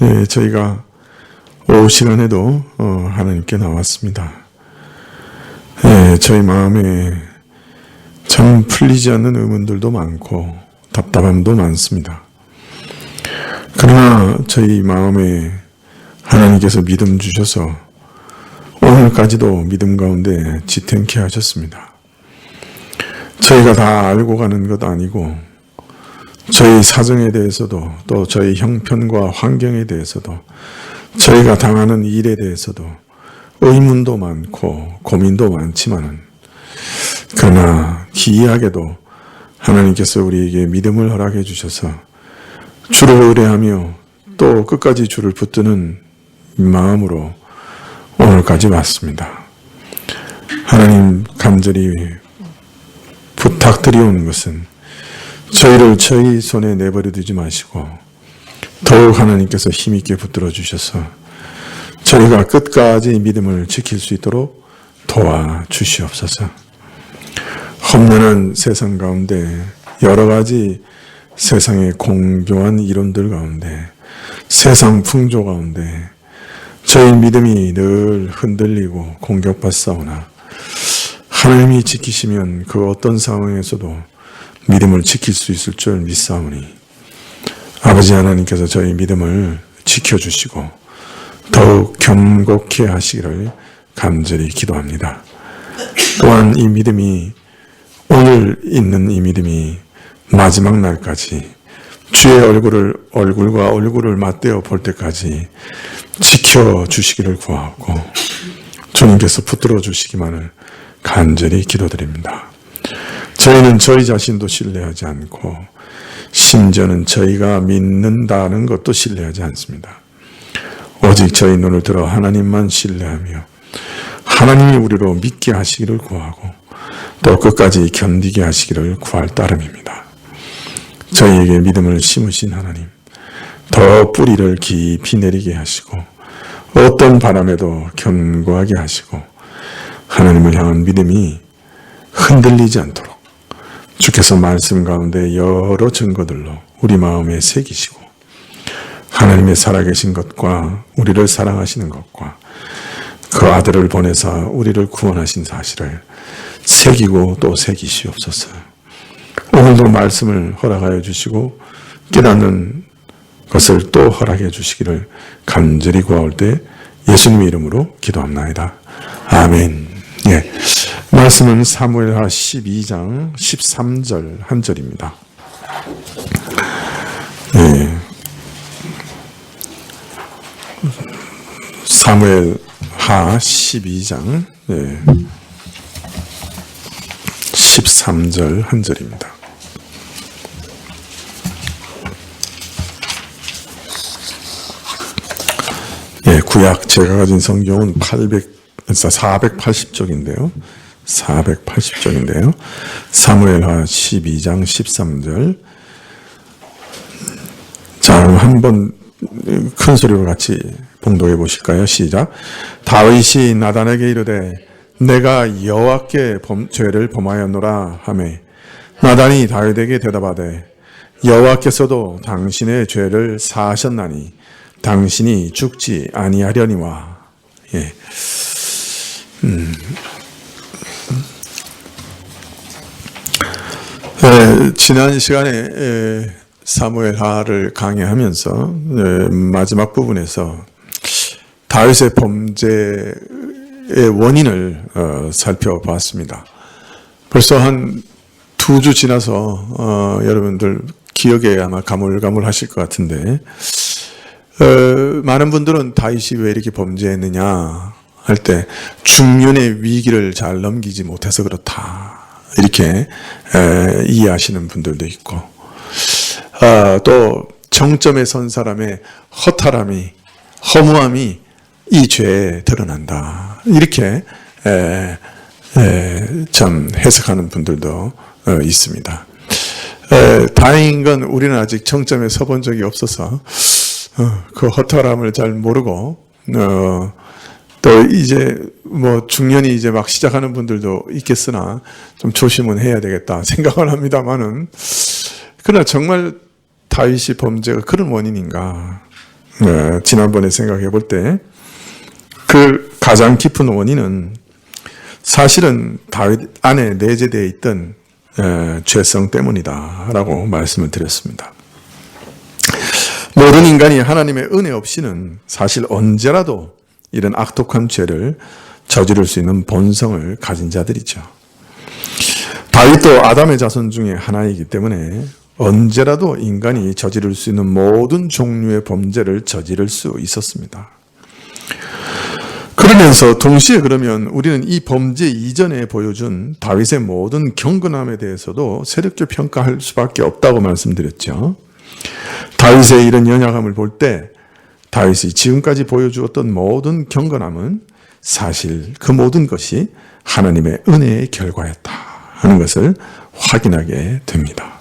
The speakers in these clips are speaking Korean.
네, 저희가 오후 시간에도 하나님께 나왔습니다. 네, 저희 마음에 참 풀리지 않는 의문들도 많고 답답함도 많습니다. 그러나 저희 마음에 하나님께서 믿음 주셔서 오늘까지도 믿음 가운데 지탱케 하셨습니다. 저희가 다 알고 가는 것 아니고 저희 사정에 대해서도 또 저희 형편과 환경에 대해서도 저희가 당하는 일에 대해서도 의문도 많고 고민도 많지만은 그러나 기이하게도 하나님께서 우리에게 믿음을 허락해 주셔서 주를 의뢰하며 또 끝까지 주를 붙드는 마음으로 오늘까지 왔습니다. 하나님 간절히 부탁드리오는 것은 저희를 저희 손에 내버려 두지 마시고 더욱 하나님께서 힘있게 붙들어 주셔서 저희가 끝까지 믿음을 지킬 수 있도록 도와주시옵소서. 험난한 세상 가운데 여러 가지 세상의 공교한 이론들 가운데 세상 풍조 가운데 저희 믿음이 늘 흔들리고 공격받사오나 하나님이 지키시면 그 어떤 상황에서도 믿음을 지킬 수 있을 줄 믿사오니 아버지 하나님께서 저희 믿음을 지켜주시고 더욱 견고케 하시기를 간절히 기도합니다. 또한 이 믿음이 오늘 있는 이 믿음이 마지막 날까지 주의 얼굴과 얼굴을 맞대어 볼 때까지 지켜주시기를 구하고 주님께서 붙들어 주시기만을 간절히 기도드립니다. 저희는 저희 자신도 신뢰하지 않고 심지어는 저희가 믿는다는 것도 신뢰하지 않습니다. 오직 저희 눈을 들어 하나님만 신뢰하며 하나님이 우리로 믿게 하시기를 구하고 또 끝까지 견디게 하시기를 구할 따름입니다. 저희에게 믿음을 심으신 하나님, 더 뿌리를 깊이 내리게 하시고 어떤 바람에도 견고하게 하시고 하나님을 향한 믿음이 흔들리지 않도록 주께서 말씀 가운데 여러 증거들로 우리 마음에 새기시고 하나님의 살아계신 것과 우리를 사랑하시는 것과 그 아들을 보내사 우리를 구원하신 사실을 새기고 또 새기시옵소서. 오늘도 말씀을 허락하여 주시고 깨닫는 것을 또 허락해 주시기를 간절히 구할 때 예수님의 이름으로 기도합나이다. 아멘. 예. 말씀은 사무엘하 12장 13절 한 절입니다. 예. 사무엘하 12장 13절 한 절입니다. 예, 구약 제가 가진 성경은 480쪽인데요. 480쪽인데요. 사무엘하 12장 13절. 자, 그럼 한번 큰 소리로 같이 봉독해 보실까요? 시작. 다윗이 나단에게 이르되 내가 여호와께 죄를 범하였노라 하매 나단이 다윗에게 대답하되 여호와께서도 당신의 죄를 사하셨나니 당신이 죽지 아니하려니와. 예. 지난 시간에 사무엘하를 강의하면서 마지막 부분에서 다윗의 범죄의 원인을 살펴봤습니다. 벌써 한 2주 지나서 여러분들 기억에 아마 가물가물하실 것 같은데 많은 분들은 다윗이 왜 이렇게 범죄했느냐 할 때 중년의 위기를 잘 넘기지 못해서 그렇다 이렇게 이해하시는 분들도 있고 또 정점에 선 사람의 허탈함이 허무함이 이 죄에 드러난다 이렇게 참 해석하는 분들도 있습니다. 다행인 건 우리는 아직 정점에 서본 적이 없어서 그 허탈함을 잘 모르고 또 이제 뭐 중년이 이제 막 시작하는 분들도 있겠으나 좀 조심은 해야 되겠다 생각을 합니다만은 그러나 정말 다윗이 범죄가 그런 원인인가? 지난번에 생각해 볼 때 그 가장 깊은 원인은 사실은 다윗 안에 내재되어 있던 죄성 때문이다라고 말씀을 드렸습니다. 모든 인간이 하나님의 은혜 없이는 사실 언제라도 이런 악독한 죄를 저지를 수 있는 본성을 가진 자들이죠. 다윗도 아담의 자손 중에 하나이기 때문에 언제라도 인간이 저지를 수 있는 모든 종류의 범죄를 저지를 수 있었습니다. 그러면서 동시에 그러면 우리는 이 범죄 이전에 보여준 다윗의 모든 경건함에 대해서도 새롭게 평가할 수밖에 없다고 말씀드렸죠. 다윗의 이런 연약함을 볼 때 다윗이 지금까지 보여주었던 모든 경건함은 사실 그 모든 것이 하나님의 은혜의 결과였다 하는 것을 확인하게 됩니다.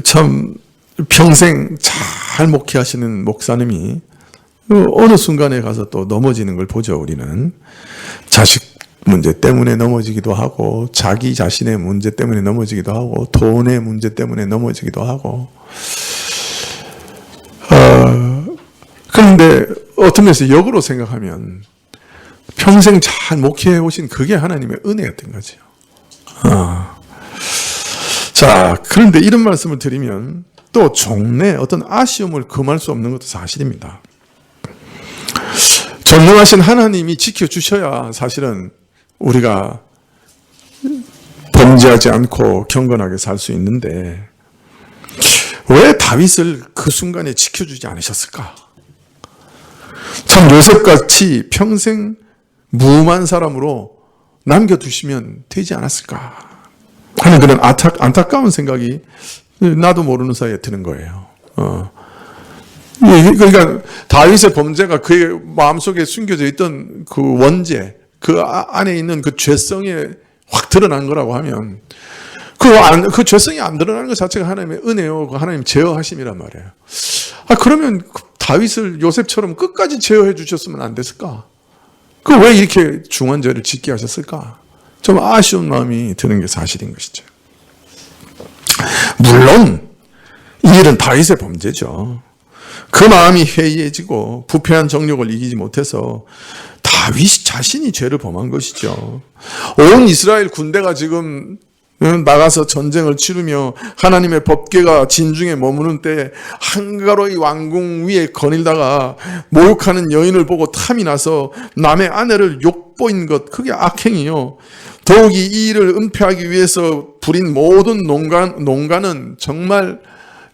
참 평생 잘 목회하시는 목사님이 어느 순간에 가서 또 넘어지는 걸 보죠. 우리는 자식 문제 때문에 넘어지기도 하고 자기 자신의 문제 때문에 넘어지기도 하고 돈의 문제 때문에 넘어지기도 하고 그런데 어떤 면에서 역으로 생각하면 평생 잘 목회해 오신 그게 하나님의 은혜였던 거죠. 자, 그런데 이런 말씀을 드리면 또 종래 어떤 아쉬움을 금할 수 없는 것도 사실입니다. 전능하신 하나님이 지켜주셔야 사실은 우리가 범죄하지 않고 경건하게 살 수 있는데 왜 다윗을 그 순간에 지켜주지 않으셨을까? 참 요셉같이 평생 무음한 사람으로 남겨두시면 되지 않았을까 하는 그런 안타까운 생각이 나도 모르는 사이에 드는 거예요. 그러니까 다윗의 범죄가 그의 마음속에 숨겨져 있던 그 원죄, 그 안에 있는 그 죄성에 확 드러난 거라고 하면 그 죄성이 안 드러나는 것 자체가 하나님의 은혜요, 하나님 제어하심이란 말이에요. 그러면 다윗을 요셉처럼 끝까지 제어해 주셨으면 안 됐을까? 왜 이렇게 중한 죄를 짓게 하셨을까? 좀 아쉬운 마음이 드는 게 사실인 것이죠. 물론 이 일은 다윗의 범죄죠. 그 마음이 해이해지고 부패한 정욕을 이기지 못해서 다윗 자신이 죄를 범한 것이죠. 온 이스라엘 군대가 지금 나가서 전쟁을 치르며 하나님의 법궤가 진중에 머무는 때 한가로이 왕궁 위에 거닐다가 모욕하는 여인을 보고 탐이 나서 남의 아내를 욕보인 것, 그게 악행이요. 더욱이 이 일을 은폐하기 위해서 부린 모든 농간은 정말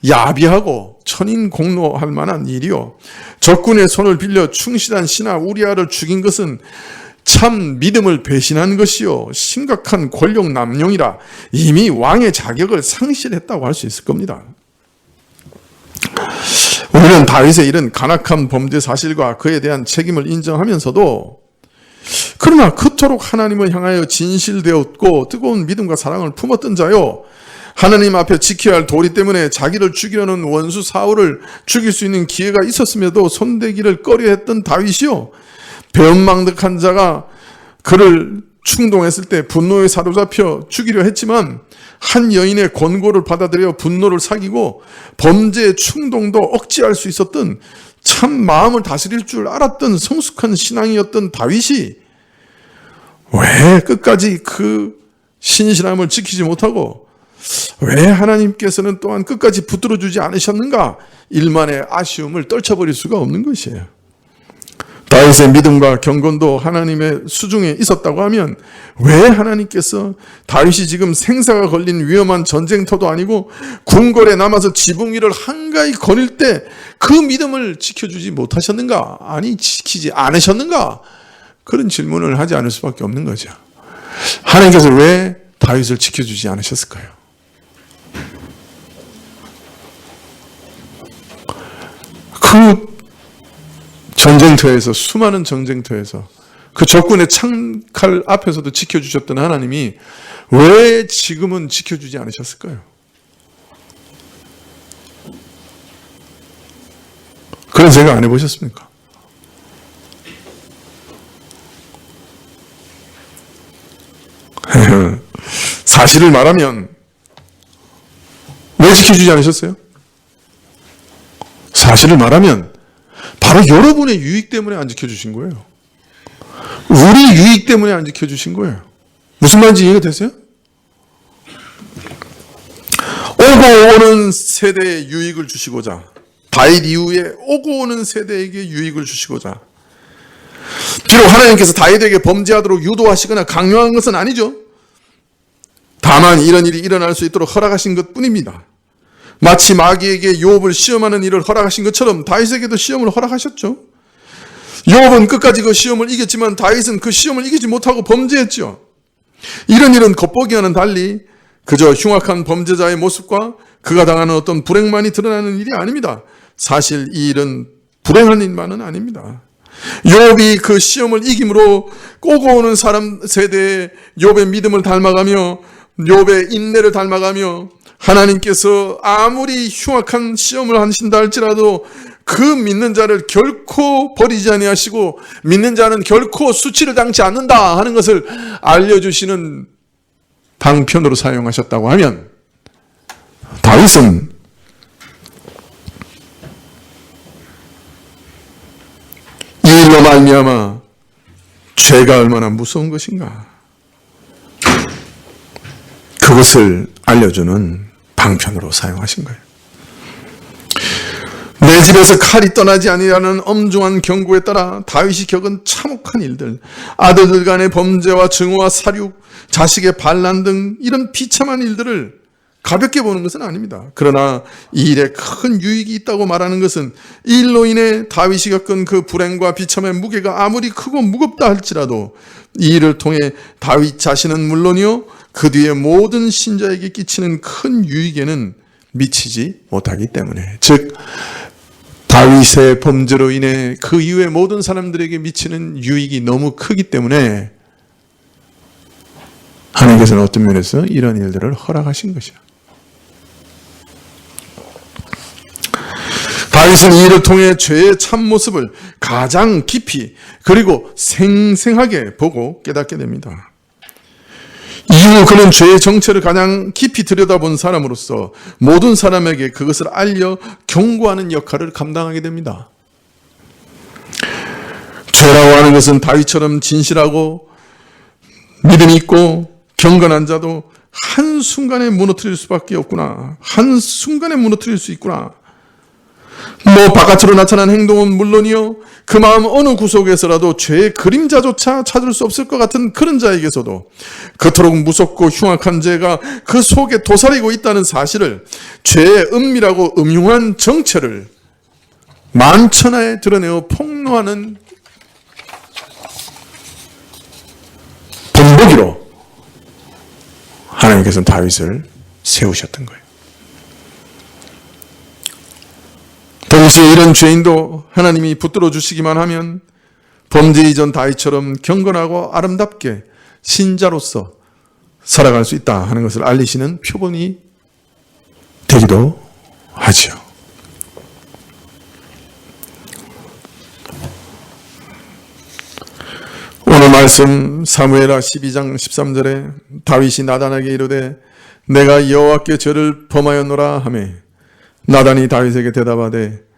야비하고 천인공노할 만한 일이요. 적군의 손을 빌려 충실한 신하 우리아를 죽인 것은 참 믿음을 배신한 것이요. 심각한 권력 남용이라 이미 왕의 자격을 상실했다고 할 수 있을 겁니다. 우리는 다윗의 이런 간악한 범죄 사실과 그에 대한 책임을 인정하면서도 그러나 그토록 하나님을 향하여 진실되었고 뜨거운 믿음과 사랑을 품었던 자요. 하나님 앞에 지켜야 할 도리 때문에 자기를 죽이려는 원수 사울을 죽일 수 있는 기회가 있었음에도 손대기를 꺼려했던 다윗이요. 배은망덕한 자가 그를 충동했을 때 분노에 사로잡혀 죽이려 했지만 한 여인의 권고를 받아들여 분노를 사귀고 범죄의 충동도 억제할 수 있었던 참 마음을 다스릴 줄 알았던 성숙한 신앙이었던 다윗이 왜 끝까지 그 신실함을 지키지 못하고 왜 하나님께서는 또한 끝까지 붙들어주지 않으셨는가? 일만의 아쉬움을 떨쳐버릴 수가 없는 것이에요. 다윗의 믿음과 경건도 하나님의 수중에 있었다고 하면 왜 하나님께서 다윗이 지금 생사가 걸린 위험한 전쟁터도 아니고 궁궐에 남아서 지붕 위를 한가히 거닐 때 그 믿음을 지켜주지 못하셨는가? 아니 지키지 않으셨는가? 그런 질문을 하지 않을 수밖에 없는 거죠. 하나님께서 왜 다윗을 지켜주지 않으셨을까요? 그 전쟁터에서, 수많은 전쟁터에서 그 적군의 창칼 앞에서도 지켜주셨던 하나님이 왜 지금은 지켜주지 않으셨을까요? 그런 생각 안 해보셨습니까? 사실을 말하면 왜 지켜주지 않으셨어요? 사실을 말하면 바로 여러분의 유익 때문에 안 지켜주신 거예요. 우리 유익 때문에 안 지켜주신 거예요. 무슨 말인지 이해가 되세요? 오고 오는 세대에 유익을 주시고자, 다윗 이후에 오고 오는 세대에게 유익을 주시고자, 비록 하나님께서 다윗에게 범죄하도록 유도하시거나 강요한 것은 아니죠. 다만 이런 일이 일어날 수 있도록 허락하신 것뿐입니다. 마치 마귀에게 욥을 시험하는 일을 허락하신 것처럼 다윗에게도 시험을 허락하셨죠. 욥은 끝까지 그 시험을 이겼지만 다윗은 그 시험을 이기지 못하고 범죄했죠. 이런 일은 겉보기와는 달리 그저 흉악한 범죄자의 모습과 그가 당하는 어떤 불행만이 드러나는 일이 아닙니다. 사실 이 일은 불행한 일만은 아닙니다. 욥이 그 시험을 이김으로 오고 오는 사람 세대에 욥의 믿음을 닮아가며 욥의 인내를 닮아가며 하나님께서 아무리 흉악한 시험을 하신다 할지라도 그 믿는 자를 결코 버리지 아니하시고 믿는 자는 결코 수치를 당치 않는다 하는 것을 알려주시는 방편으로 사용하셨다고 하면 다윗은 이 일로 말미암아 죄가 얼마나 무서운 것인가, 그것을 알려주는 방편으로 사용하신 거예요. 내 집에서 칼이 떠나지 아니하는 엄중한 경고에 따라 다윗이 겪은 참혹한 일들, 아들들 간의 범죄와 증오와 살육, 자식의 반란 등 이런 비참한 일들을 가볍게 보는 것은 아닙니다. 그러나 이 일에 큰 유익이 있다고 말하는 것은 이 일로 인해 다윗이 겪은 그 불행과 비참의 무게가 아무리 크고 무겁다 할지라도 이 일을 통해 다윗 자신은 물론이요 그 뒤에 모든 신자에게 끼치는 큰 유익에는 미치지 못하기 때문에, 즉 다윗의 범죄로 인해 그 이후에 모든 사람들에게 미치는 유익이 너무 크기 때문에 하나님께서는 어떤 면에서 이런 일들을 허락하신 것이야. 다윗은 이 일을 통해 죄의 참모습을 가장 깊이 그리고 생생하게 보고 깨닫게 됩니다. 이후 그는 죄의 정체를 가장 깊이 들여다본 사람으로서 모든 사람에게 그것을 알려 경고하는 역할을 감당하게 됩니다. 죄라고 하는 것은 다윗처럼 진실하고 믿음이 있고 경건한 자도 한순간에 무너뜨릴 수밖에 없구나, 한순간에 무너뜨릴 수 있구나, 바깥으로 나타난 행동은 물론이요 그 마음 어느 구석에서라도 죄의 그림자조차 찾을 수 없을 것 같은 그런 자에게서도 그토록 무섭고 흉악한 죄가 그 속에 도사리고 있다는 사실을, 죄의 은밀하고 음흉한 정체를 만천하에 드러내어 폭로하는 본보기로 하나님께서는 다윗을 세우셨던 거예요. 동시에 이런 죄인도 하나님이 붙들어 주시기만 하면 범죄 이전 다윗처럼 경건하고 아름답게 신자로서 살아갈 수 있다 하는 것을 알리시는 표본이 되기도 하죠. 오늘 말씀 사무엘하 12장 13절에 다윗이 나단에게 이르되 내가 여호와께 죄를 범하였노라 하매 나단이 다윗에게 대답하되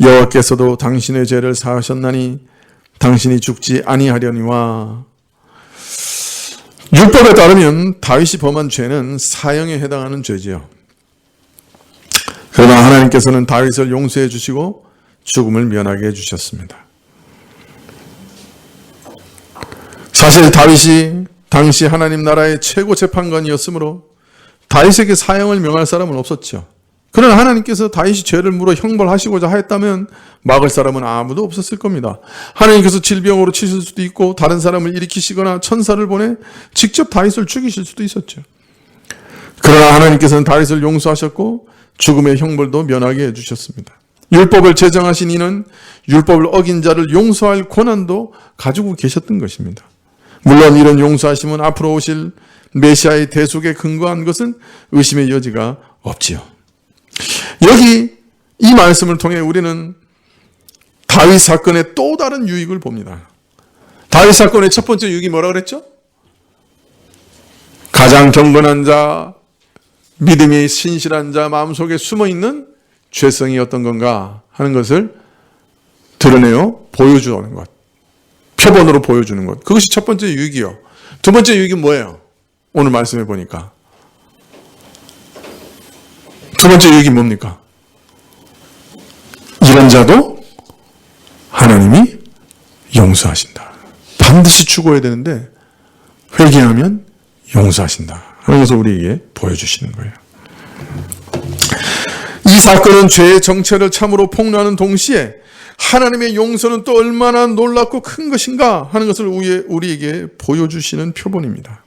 여호와께서도 당신의 죄를 사하셨나니 당신이 죽지 아니하려니와. 율법에 따르면 다윗이 범한 죄는 사형에 해당하는 죄지요. 그러나 하나님께서는 다윗을 용서해 주시고 죽음을 면하게 해주셨습니다. 사실 다윗이 당시 하나님 나라의 최고 재판관이었으므로 다윗에게 사형을 명할 사람은 없었죠. 그러나 하나님께서 다윗이 죄를 물어 형벌하시고자 하였다면 막을 사람은 아무도 없었을 겁니다. 하나님께서 질병으로 치실 수도 있고 다른 사람을 일으키시거나 천사를 보내 직접 다윗을 죽이실 수도 있었죠. 그러나 하나님께서는 다윗을 용서하셨고 죽음의 형벌도 면하게 해주셨습니다. 율법을 제정하신 이는 율법을 어긴 자를 용서할 권한도 가지고 계셨던 것입니다. 물론 이런 용서하심은 앞으로 오실 메시아의 대속에 근거한 것은 의심의 여지가 없지요. 여기 이 말씀을 통해 우리는 다윗 사건의 또 다른 유익을 봅니다. 다윗 사건의 첫 번째 유익이 뭐라고 그랬죠? 가장 경건한 자, 믿음이 신실한 자 마음속에 숨어있는 죄성이 어떤 건가 하는 것을 드러내어 보여주는 것. 표본으로 보여주는 것. 그것이 첫 번째 유익이요. 두 번째 유익은 뭐예요? 오늘 말씀해 보니까. 두 번째 유익이 뭡니까? 이런 자도 하나님이 용서하신다. 반드시 죽어야 되는데 회개하면 용서하신다 하는 것을 우리에게 보여주시는 거예요. 이 사건은 죄의 정체를 참으로 폭로하는 동시에 하나님의 용서는 또 얼마나 놀랍고 큰 것인가 하는 것을 우리에게 보여주시는 표본입니다.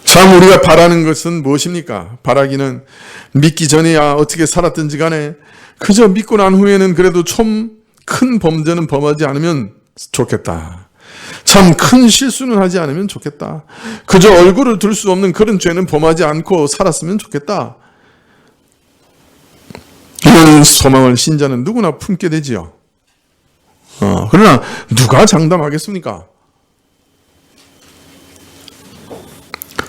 참 우리가 바라는 것은 무엇입니까? 바라기는 믿기 전에야 어떻게 살았든지 간에 그저 믿고 난 후에는 그래도 좀 큰 범죄는 범하지 않으면 좋겠다. 참 큰 실수는 하지 않으면 좋겠다. 그저 얼굴을 들 수 없는 그런 죄는 범하지 않고 살았으면 좋겠다. 이런 소망을 신자는 누구나 품게 되지요. 그러나 누가 장담하겠습니까?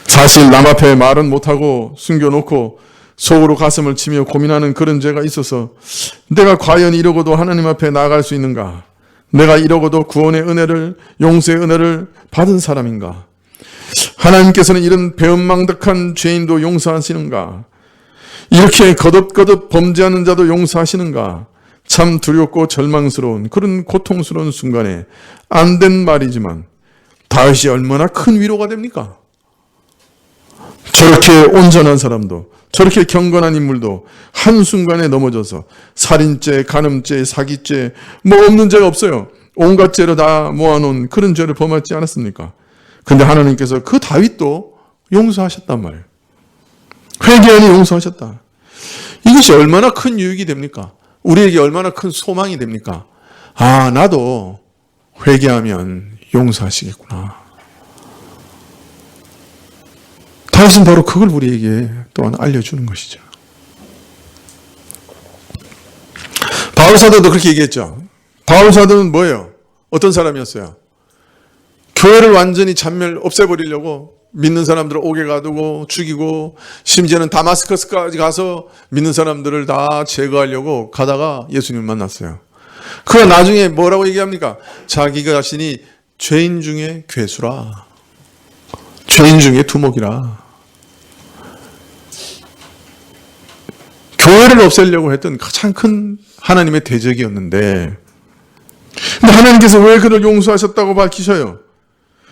사실 남 앞에 말은 못하고 숨겨놓고 속으로 가슴을 치며 고민하는 그런 죄가 있어서 내가 과연 이러고도 하나님 앞에 나아갈 수 있는가? 내가 이러고도 구원의 은혜를, 용서의 은혜를 받은 사람인가? 하나님께서는 이런 배은망덕한 죄인도 용서하시는가? 이렇게 거듭거듭 범죄하는 자도 용서하시는가? 참 두렵고 절망스러운 그런 고통스러운 순간에 안 된 말이지만 다윗이 얼마나 큰 위로가 됩니까? 저렇게 온전한 사람도, 저렇게 경건한 인물도 한순간에 넘어져서 살인죄, 간음죄, 사기죄, 뭐 없는 죄가 없어요. 온갖 죄를 다 모아놓은 그런 죄를 범하지 않았습니까? 근데 하나님께서 그 다윗도 용서하셨단 말이에요. 회개하니 용서하셨다. 이것이 얼마나 큰 유익이 됩니까? 우리에게 얼마나 큰 소망이 됩니까? 아, 나도 회개하면 용서하시겠구나. 다윗은 바로 그걸 우리에게 또한 알려주는 것이죠. 바울사도도 그렇게 얘기했죠. 바울사도는 뭐예요? 어떤 사람이었어요? 교회를 완전히 없애버리려고 믿는 사람들을 옥에 가두고 죽이고 심지어는 다마스커스까지 가서 믿는 사람들을 다 제거하려고 가다가 예수님을 만났어요. 그가 나중에 뭐라고 얘기합니까? 자기가 자신이 죄인 중에 괴수라. 죄인 중에 두목이라. 교회를 없애려고 했던 가장 큰 하나님의 대적이었는데 근데 하나님께서 왜 그를 용서하셨다고 밝히셔요?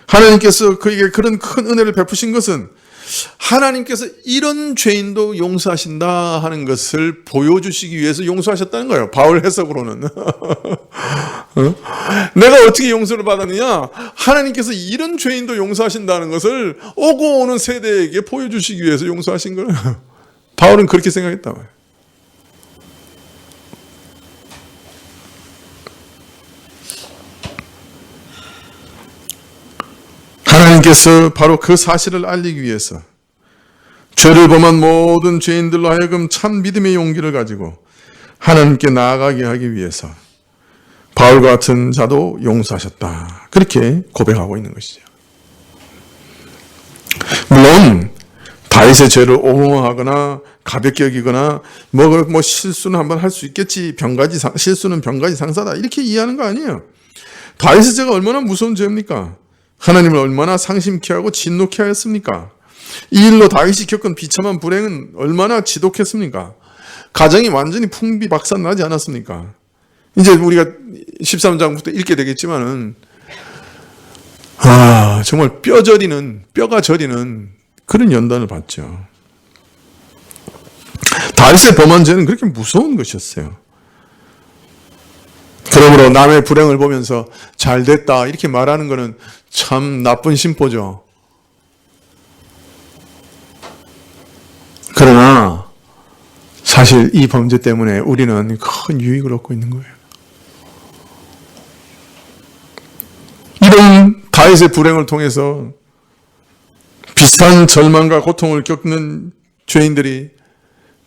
하나님께서 그에게 그런 큰 은혜를 베푸신 것은 하나님께서 이런 죄인도 용서하신다 하는 것을 보여주시기 위해서 용서하셨다는 거예요. 바울 해석으로는. 내가 어떻게 용서를 받았느냐? 하나님께서 이런 죄인도 용서하신다는 것을 오고 오는 세대에게 보여주시기 위해서 용서하신 거예요. 바울은 그렇게 생각했단 말이에요. 하나님께서 바로 그 사실을 알리기 위해서 죄를 범한 모든 죄인들로 하여금 참 믿음의 용기를 가지고 하나님께 나아가게 하기 위해서 바울과 같은 자도 용서하셨다. 그렇게 고백하고 있는 것이죠. 물론 다윗의 죄를 옹호하거나 가볍게 여기거나 뭐 실수는 한번 할 수 있겠지. 실수는 병가지 상사다. 이렇게 이해하는 거 아니에요. 다윗의 죄가 얼마나 무서운 죄입니까? 하나님을 얼마나 상심케 하고 진노케 하였습니까? 이 일로 다윗이 겪은 비참한 불행은 얼마나 지독했습니까? 가정이 완전히 풍비박산나지 않았습니까? 이제 우리가 13장부터 읽게 되겠지만은 정말 뼈가 저리는 그런 연단을 받죠. 다윗의 범한 죄는 그렇게 무서운 것이었어요. 그러므로 남의 불행을 보면서 잘 됐다 이렇게 말하는 것은 참 나쁜 심보죠. 그러나 사실 이 범죄 때문에 우리는 큰 유익을 얻고 있는 거예요. 이런 다윗의 불행을 통해서 비슷한 절망과 고통을 겪는 죄인들이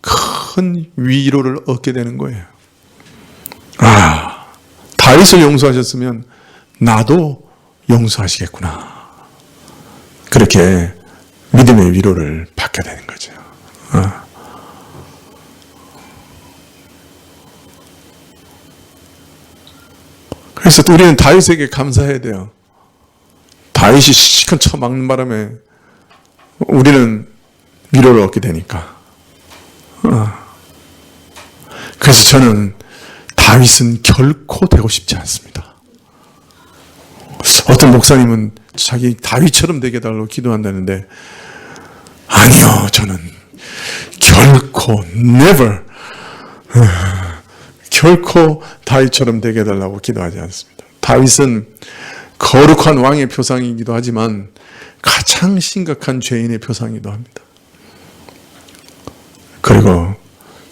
큰 위로를 얻게 되는 거예요. 다윗을 용서하셨으면 나도 용서하시겠구나. 그렇게 믿음의 위로를 받게 되는 거죠. 그래서 우리는 다윗에게 감사해야 돼요. 다윗이 시큰 쳐막는 바람에 우리는 위로를 얻게 되니까. 그래서 저는 다윗은 결코 되고 싶지 않습니다. 어떤 목사님은 자기 다윗처럼 되게 해달라고 기도한다는데, 아니요, 저는 결코 never 결코 다윗처럼 되게 해달라고 기도하지 않습니다. 다윗은 거룩한 왕의 표상이기도 하지만 가장 심각한 죄인의 표상이기도 합니다. 그리고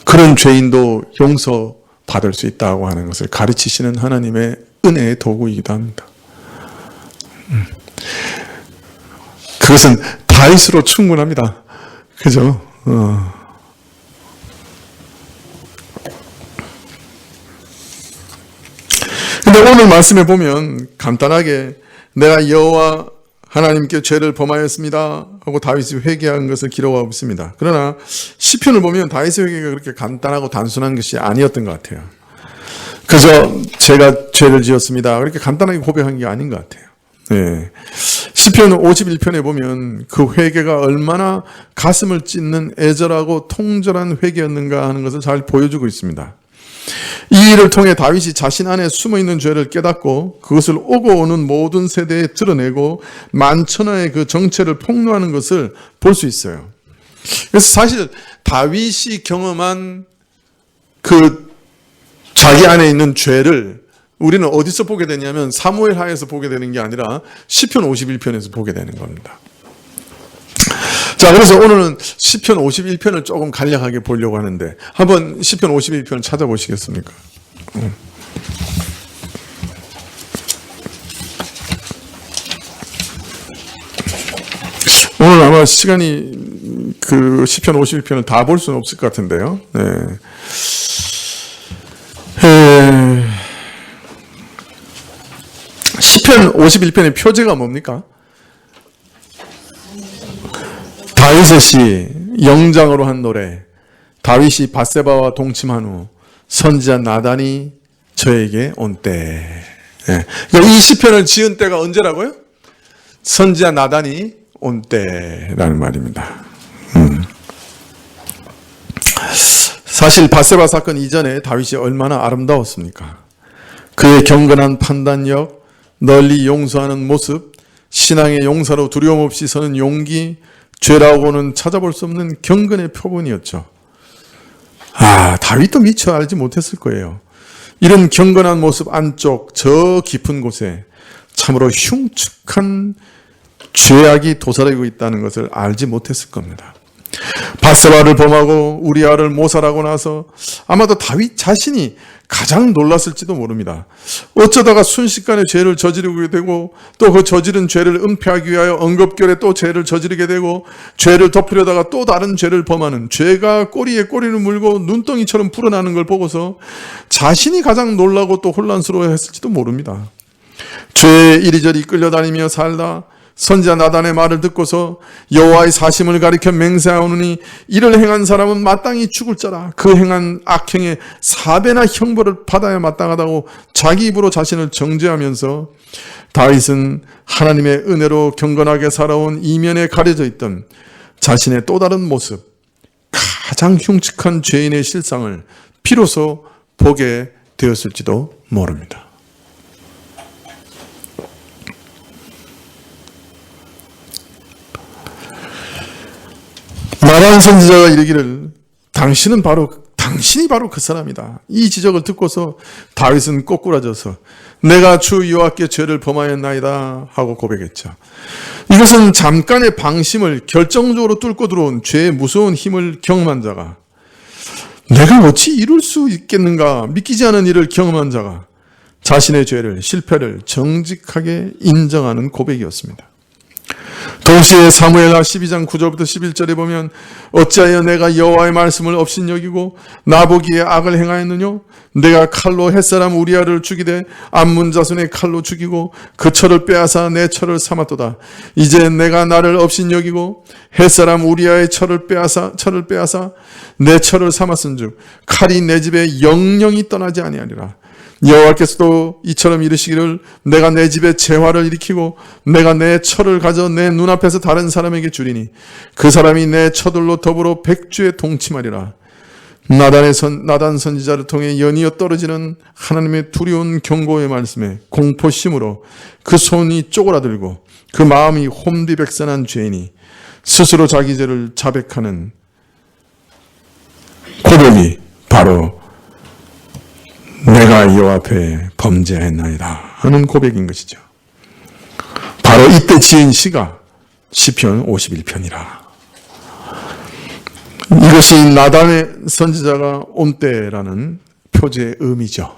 그런 죄인도 용서받을 수 있다고 하는 것을 가르치시는 하나님의 은혜의 도구이기도 합니다. 그것은 다윗으로 충분합니다. 그죠? 근데 오늘 말씀에 보면 간단하게 내가 여호와 하나님께 죄를 범하였습니다 하고 다윗이 회개한 것을 기록하고 있습니다. 그러나 시편을 보면 다윗의 회개가 그렇게 간단하고 단순한 것이 아니었던 것 같아요. 그저 제가 죄를 지었습니다 그렇게 간단하게 고백한 게 아닌 것 같아요. 네. 시편 51편에 보면 그 회개가 얼마나 가슴을 찢는 애절하고 통절한 회개였는가 하는 것을 잘 보여주고 있습니다. 이 일을 통해 다윗이 자신 안에 숨어있는 죄를 깨닫고 그것을 오고 오는 모든 세대에 드러내고 만천하의 그 정체를 폭로하는 것을 볼 수 있어요. 그래서 사실 다윗이 경험한 그 자기 안에 있는 죄를 우리는 어디서 보게 되냐면 사무엘하에서 보게 되는 게 아니라 시편 51편에서 보게 되는 겁니다. 자, 그래서 오늘은 시편 51편을 조금 간략하게 보려고 하는데 한번 시편 51편을 찾아보시겠습니까? 오늘 아마 시간이 그 시편 51편을 다 볼 수는 없을 것 같은데요. 네. 시편 51편의 표제가 뭡니까? 다윗의 시, 영장으로 한 노래, 다윗이 밧세바와 동침한 후 선지자 나단이 저에게 온 때. 네. 그러니까 이 시편을 지은 때가 언제라고요? 선지자 나단이 온 때라는 말입니다. 사실 밧세바 사건 이전에 다윗이 얼마나 아름다웠습니까? 그의 경건한 판단력, 널리 용서하는 모습, 신앙의 용사로 두려움 없이 서는 용기, 죄라고는 찾아볼 수 없는 경건의 표본이었죠. 다윗도 미처 알지 못했을 거예요. 이런 경건한 모습 안쪽 저 깊은 곳에 참으로 흉측한 죄악이 도사리고 있다는 것을 알지 못했을 겁니다. 밧세바를 범하고 우리아를 모살하고 나서 아마도 다윗 자신이 가장 놀랐을지도 모릅니다. 어쩌다가 순식간에 죄를 저지르게 되고 또 그 저지른 죄를 은폐하기 위하여 엉겁결에 또 죄를 저지르게 되고 죄를 덮으려다가 또 다른 죄를 범하는 죄가 꼬리에 꼬리를 물고 눈덩이처럼 불어나는 걸 보고서 자신이 가장 놀라고 또 혼란스러워했을지도 모릅니다. 죄에 이리저리 끌려다니며 살다 선지자 나단의 말을 듣고서 여호와의 사심을 가리켜 맹세하오느니 이를 행한 사람은 마땅히 죽을 자라. 그 행한 악행에 4배나 형벌을 받아야 마땅하다고 자기 입으로 자신을 정죄하면서 다윗은 하나님의 은혜로 경건하게 살아온 이면에 가려져 있던 자신의 또 다른 모습, 가장 흉측한 죄인의 실상을 비로소 보게 되었을지도 모릅니다. 나단 선지자가 이르기를 당신이 바로 그 사람이다. 이 지적을 듣고서 다윗은 꼬꾸라져서 내가 주 여호와께 죄를 범하였나이다 하고 고백했죠. 이것은 잠깐의 방심을 결정적으로 뚫고 들어온 죄의 무서운 힘을 경험한 자가 내가 어찌 이룰 수 있겠는가 믿기지 않은 일을 경험한 자가 자신의 죄를 실패를 정직하게 인정하는 고백이었습니다. 동시에 사무엘하 12장 9절부터 11절에 보면 어찌하여 내가 여호와의 말씀을 업신여기고 나보기에 악을 행하였느뇨? 내가 칼로 햇사람 우리아를 죽이되 암문 자손의 칼로 죽이고 그 철을 빼앗아 내 철을 삼았도다. 이제 내가 나를 업신여기고 햇사람 우리아의 철을 빼앗아 내 철을 삼았은즉 칼이 내 집에 영영이 떠나지 아니하리라. 여호와께서도 이처럼 이르시기를 내가 내 집에 재화를 일으키고 내가 내 철을 가져 내 눈앞에서 다른 사람에게 주리니 그 사람이 내 처들로 더불어 백주에 동침하리라. 나단 선지자를 통해 연이어 떨어지는 하나님의 두려운 경고의 말씀에 공포심으로 그 손이 쪼그라들고 그 마음이 혼비백산한 죄인이 스스로 자기 죄를 자백하는 고백이 바로 내가 여호와 앞에 범죄했나이다 하는 고백인 것이죠. 바로 이때 지은 시가 시편 51편이라. 이것이 나단의 선지자가 온 때라는 표제의 의미죠.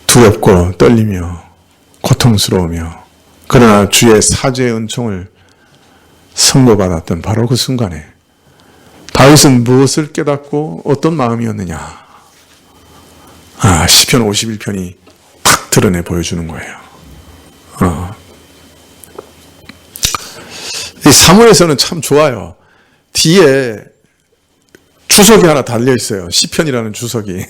두렵고 떨리며 고통스러우며 그러나 주의 사죄의 은총을 선고받았던 바로 그 순간에 다윗은 무엇을 깨닫고 어떤 마음이었느냐. 시편 51편이 탁 드러내 보여주는 거예요. 이 사무엘에서는 참 좋아요. 뒤에 주석이 하나 달려 있어요. 시편이라는 주석이.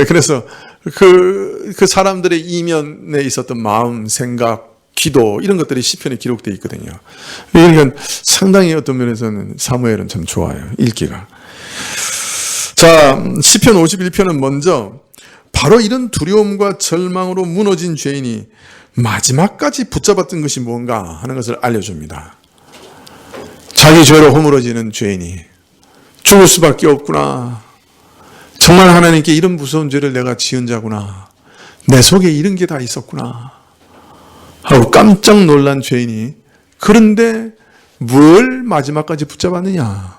그래서 그 사람들의 이면에 있었던 마음, 생각, 기도 이런 것들이 시편에 기록되어 있거든요. 그러니까 상당히 어떤 면에서는 사무엘은 참 좋아요. 읽기가. 자, 시편 51편은 먼저 바로 이런 두려움과 절망으로 무너진 죄인이 마지막까지 붙잡았던 것이 뭔가 하는 것을 알려줍니다. 자기 죄로 허물어지는 죄인이 죽을 수밖에 없구나. 정말 하나님께 이런 무서운 죄를 내가 지은 자구나. 내 속에 이런 게 다 있었구나 하고 깜짝 놀란 죄인이 그런데 뭘 마지막까지 붙잡았느냐.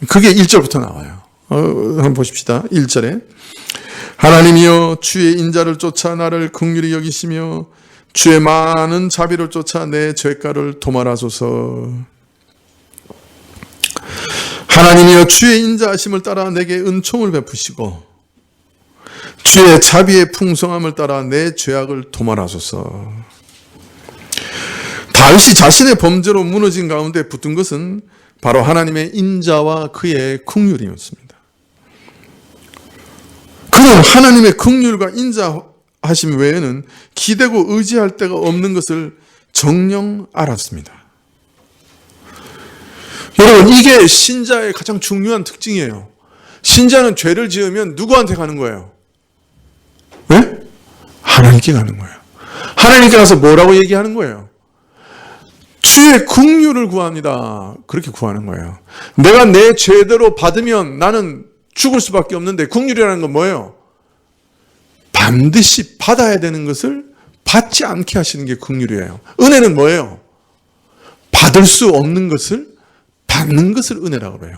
그게 1절부터 나와요. 한번 보십시다. 1절에 하나님이여 주의 인자를 쫓아 나를 긍휼히 여기시며 주의 많은 자비를 쫓아 내 죄가를 도말하소서. 하나님이여 주의 인자하심을 따라 내게 은총을 베푸시고 주의 자비의 풍성함을 따라 내 죄악을 도말하소서. 다윗이 자신의 범죄로 무너진 가운데 붙은 것은 바로 하나님의 인자와 그의 긍휼이었습니다. 그는 하나님의 긍휼과 인자하심 외에는 기대고 의지할 데가 없는 것을 정녕 알았습니다. 여러분, 이게 신자의 가장 중요한 특징이에요. 신자는 죄를 지으면 누구한테 가는 거예요? 네? 하나님께 가는 거예요. 하나님께 가서 뭐라고 얘기하는 거예요? 주의 긍휼을 구합니다. 그렇게 구하는 거예요. 내가 내 죄대로 받으면 나는 죽을 수밖에 없는데 긍휼이라는 건 뭐예요? 반드시 받아야 되는 것을 받지 않게 하시는 게 긍휼이에요. 은혜는 뭐예요? 받을 수 없는 것을 받는 것을 은혜라고 해요.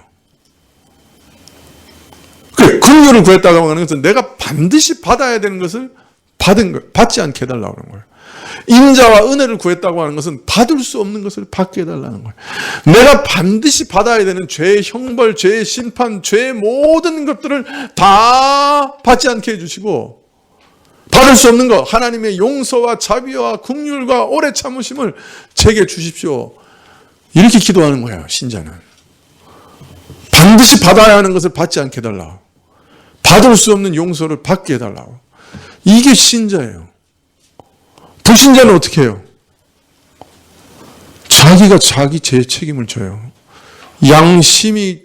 그래, 긍휼을 구했다고 하는 것은 내가 반드시 받아야 되는 것을 받지 않게 해달라고 하는 거예요. 인자와 은혜를 구했다고 하는 것은 받을 수 없는 것을 받게 해달라는 거예요. 내가 반드시 받아야 되는 죄의 형벌, 죄의 심판, 죄의 모든 것들을 다 받지 않게 해주시고 받을 수 없는 것, 하나님의 용서와 자비와 긍휼과 오래 참으심을 제게 주십시오. 이렇게 기도하는 거예요. 신자는. 반드시 받아야 하는 것을 받지 않게 해달라고. 받을 수 없는 용서를 받게 해달라고. 이게 신자예요. 불신자는 어떻게 해요? 자기가 자기 죄의 책임을 져요. 양심이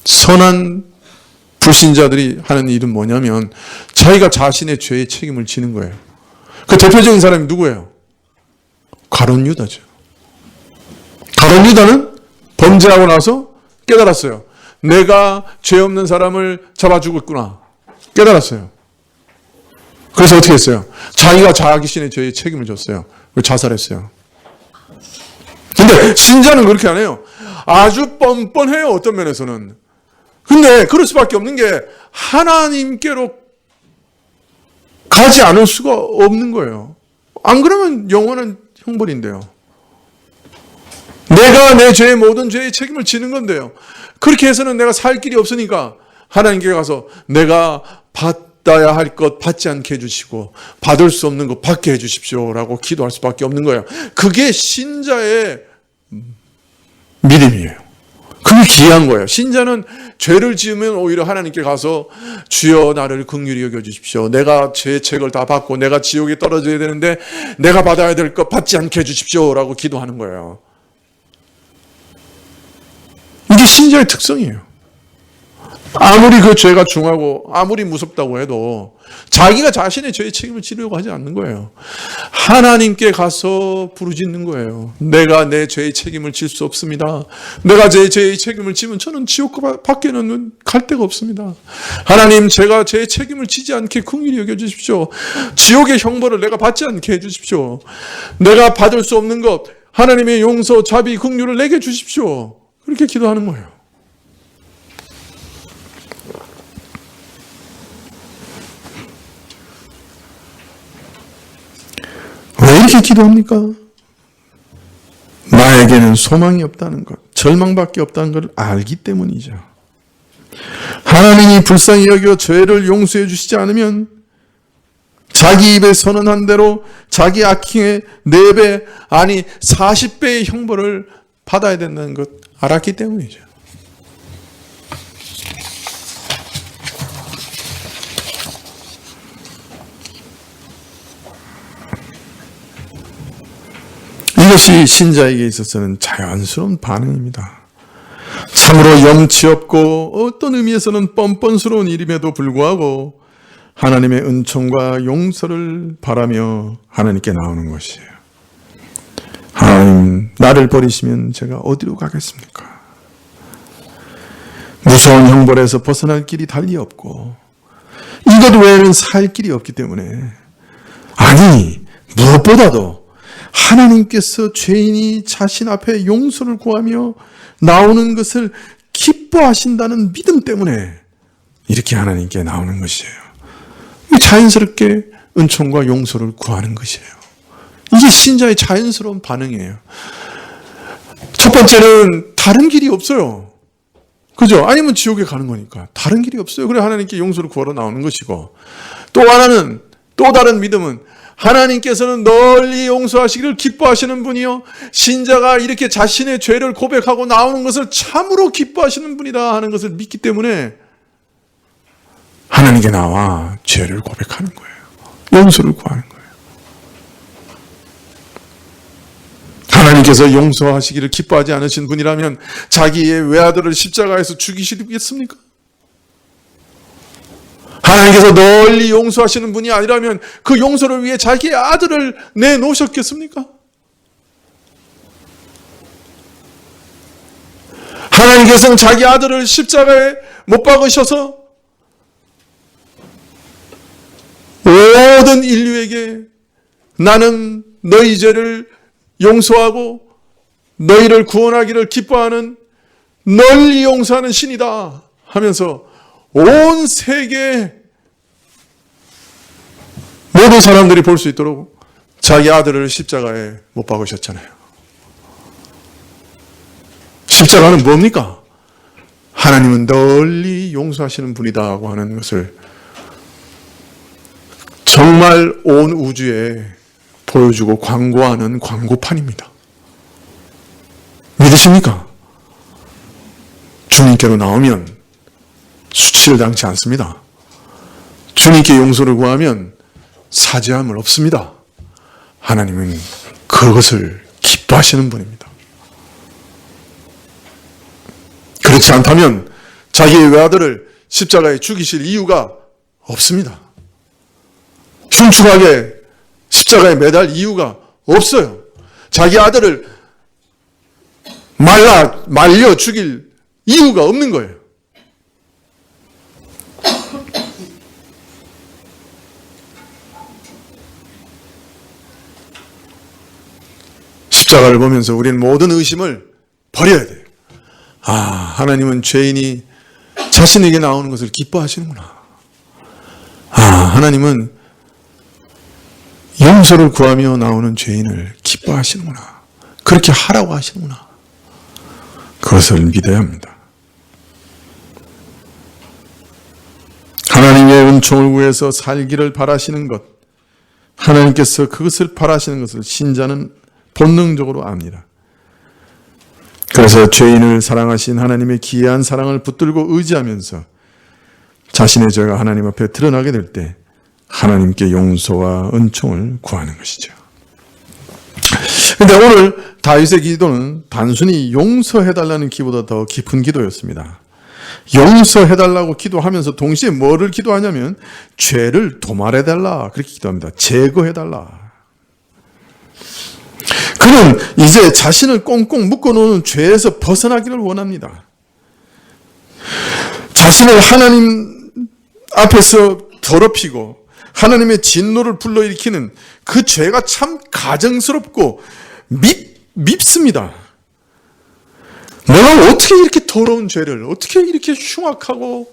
선한 불신자들이 하는 일은 뭐냐면 자기가 자신의 죄의 책임을 지는 거예요. 그 대표적인 사람이 누구예요? 가룟 유다죠. 가룟 유다는 범죄하고 나서 깨달았어요. 내가 죄 없는 사람을 잡아 죽었구나. 깨달았어요. 그래서 어떻게 했어요? 자기가 자신의 죄의 책임을 졌어요. 자살했어요. 근데 신자는 그렇게 안 해요. 아주 뻔뻔해요. 어떤 면에서는. 근데 그럴 수밖에 없는 게 하나님께로 가지 않을 수가 없는 거예요. 안 그러면 영원한 형벌인데요. 내가 내 죄의 모든 죄의 책임을 지는 건데요. 그렇게 해서는 내가 살 길이 없으니까 하나님께 가서 내가 받아야 할 것 받지 않게 해주시고 받을 수 없는 것 받게 해주십시오라고 기도할 수밖에 없는 거예요. 그게 신자의 믿음이에요. 그게 귀한 거예요. 신자는 죄를 지으면 오히려 하나님께 가서 주여 나를 긍휼히 여겨주십시오. 내가 죄의 책을 다 받고 내가 지옥에 떨어져야 되는데 내가 받아야 될 것 받지 않게 해주십시오 라고 기도하는 거예요. 이게 신자의 특성이에요. 아무리 그 죄가 중하고 아무리 무섭다고 해도 자기가 자신의 죄의 책임을 지려고 하지 않는 거예요. 하나님께 가서 부르짖는 거예요. 내가 내 죄의 책임을 질 수 없습니다. 내가 제 죄의 책임을 지면 저는 지옥 밖에는 갈 데가 없습니다. 하나님, 제가 제 책임을 지지 않게 긍휼히 여겨주십시오. 지옥의 형벌을 내가 받지 않게 해주십시오. 내가 받을 수 없는 것, 하나님의 용서, 자비, 긍휼을 내게 주십시오. 그렇게 기도하는 거예요. 왜 이렇게 기도합니까? 나에게는 소망이 없다는 것, 절망밖에 없다는 것을 알기 때문이죠. 하나님이 불쌍히 여겨 죄를 용서해 주시지 않으면 자기 입에 선언한 대로 자기 악행의 4배, 아니 40배의 형벌을 받아야 된다는 것 알았기 때문이죠. 이것이 신자에게 있어서는 자연스러운 반응입니다. 참으로 염치 없고 어떤 의미에서는 뻔뻔스러운 일임에도 불구하고 하나님의 은총과 용서를 바라며 하나님께 나오는 것이에요. 하나님, 나를 버리시면 제가 어디로 가겠습니까? 무서운 형벌에서 벗어날 길이 달리 없고 이것 외에는 살 길이 없기 때문에, 아니 무엇보다도 하나님께서 죄인이 자신 앞에 용서를 구하며 나오는 것을 기뻐하신다는 믿음 때문에 이렇게 하나님께 나오는 것이에요. 자연스럽게 은총과 용서를 구하는 것이에요. 이게 신자의 자연스러운 반응이에요. 첫 번째는 다른 길이 없어요. 그죠? 아니면 지옥에 가는 거니까 다른 길이 없어요. 그래 하나님께 용서를 구하러 나오는 것이고, 또 하나는, 또 다른 믿음은 하나님께서는 널리 용서하시기를 기뻐하시는 분이요, 신자가 이렇게 자신의 죄를 고백하고 나오는 것을 참으로 기뻐하시는 분이다 하는 것을 믿기 때문에 하나님께 나와 죄를 고백하는 거예요. 용서를 구하는 거예요. 하나님께서 용서하시기를 기뻐하지 않으신 분이라면 자기의 외아들을 십자가에서 죽이시겠습니까? 하나님께서 널리 용서하시는 분이 아니라면 그 용서를 위해 자기의 아들을 내놓으셨겠습니까? 하나님께서는 자기 아들을 십자가에 못 박으셔서 모든 인류에게 나는 너희 죄를 용서하고 너희를 구원하기를 기뻐하는 널리 용서하는 신이다 하면서 온 세계 모든 사람들이 볼 수 있도록 자기 아들을 십자가에 못 박으셨잖아요. 십자가는 뭡니까? 하나님은 널리 용서하시는 분이다 하는 것을 정말 온 우주에 보여주고 광고하는 광고판입니다. 믿으십니까? 주님께로 나오면 수치를 당치 않습니다. 주님께 용서를 구하면 사죄함을 없습니다. 하나님은 그것을 기뻐하시는 분입니다. 그렇지 않다면 자기의 외아들을 십자가에 죽이실 이유가 없습니다. 흉측하게 십자가에 매달 이유가 없어요. 자기 아들을 말려 죽일 이유가 없는 거예요. 십자가를 보면서 우리는 모든 의심을 버려야 돼요. 아, 하나님은 죄인이 자신에게 나오는 것을 기뻐하시는구나. 아, 하나님은 용서를 구하며 나오는 죄인을 기뻐하시는구나. 그렇게 하라고 하시는구나. 그것을 믿어야 합니다. 하나님의 은총을 구해서 살기를 바라시는 것, 하나님께서 그것을 바라시는 것을 신자는 본능적으로 압니다. 그래서 죄인을 사랑하신 하나님의 기이한 사랑을 붙들고 의지하면서 자신의 죄가 하나님 앞에 드러나게 될 때 하나님께 용서와 은총을 구하는 것이죠. 그런데 오늘 다윗의 기도는 단순히 용서해달라는 기도보다 더 깊은 기도였습니다. 용서해달라고 기도하면서 동시에 뭐를 기도하냐면 죄를 도말해달라 그렇게 기도합니다. 제거해달라. 그는 이제 자신을 꽁꽁 묶어놓은 죄에서 벗어나기를 원합니다. 자신을 하나님 앞에서 더럽히고 하나님의 진노를 불러일으키는 그 죄가 참 가증스럽고 밉습니다. 내가 어떻게 이렇게 더러운 죄를, 어떻게 이렇게 흉악하고